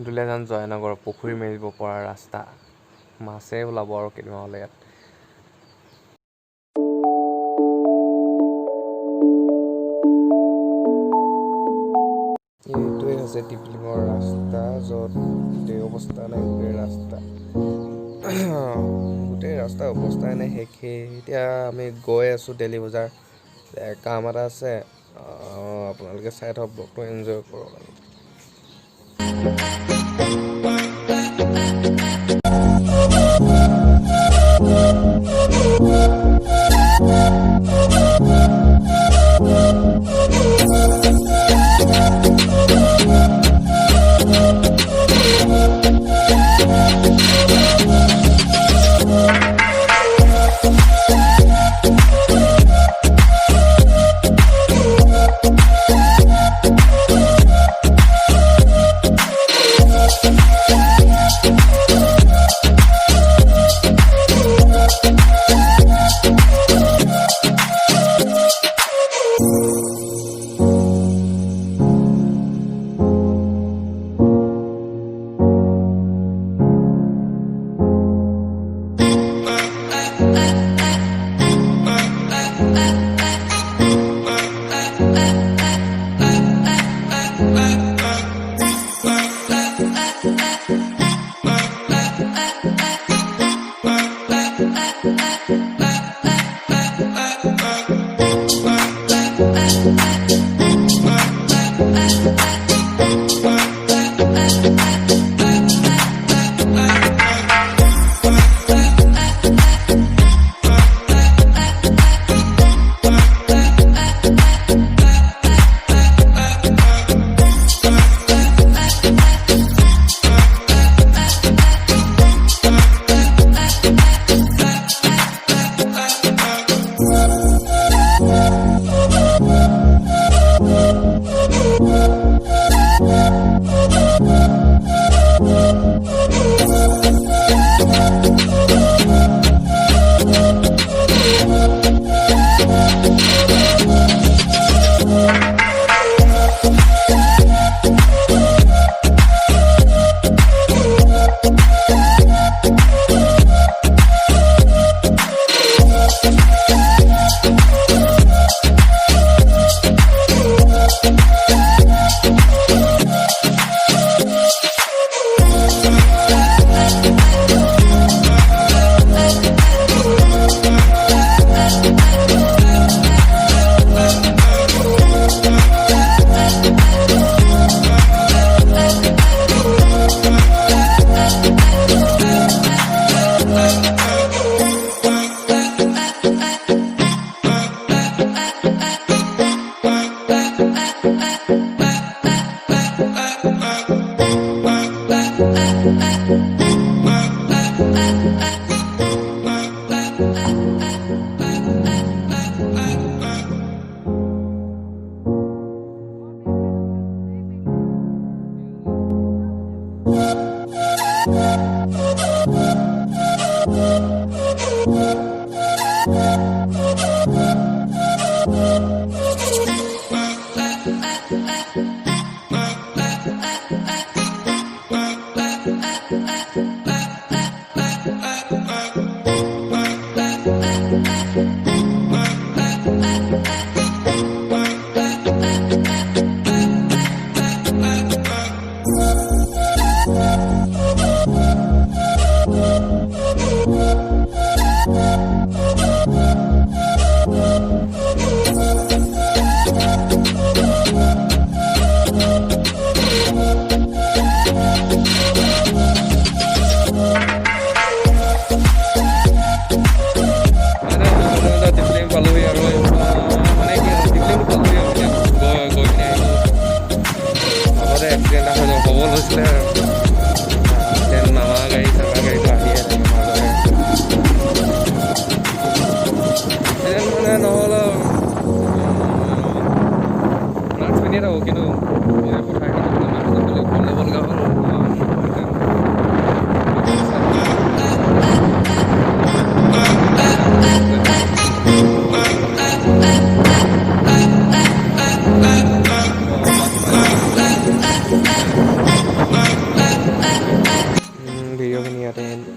দুলীয়াজান জয়নগৰ পুখুৰী মেলিব পৰা ৰাস্তা মাছে ওলাব আৰু কেইদিনমানলৈ ইয়াত। এইটোৱে হৈছে টিপলিঙৰ ৰাস্তা, য'ত গোটেই অৱস্থা নাই গোটেই ৰাস্তা অৱস্থাই নাই শেষেই। এতিয়া আমি গৈ আছোঁ ডেইলি বজাৰ, কাম এটা আছে, আপোনালোকে চাই থাকক, ব্লগটো এনজয় কৰক আৰু।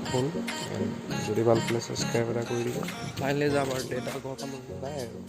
ফুল যদি ভাল পালে ছাবস্ক্ৰাইব এটা কৰি দিব। লাহে লাহে যাম আৰু ডেটা ঘৰ ফালে যায় আৰু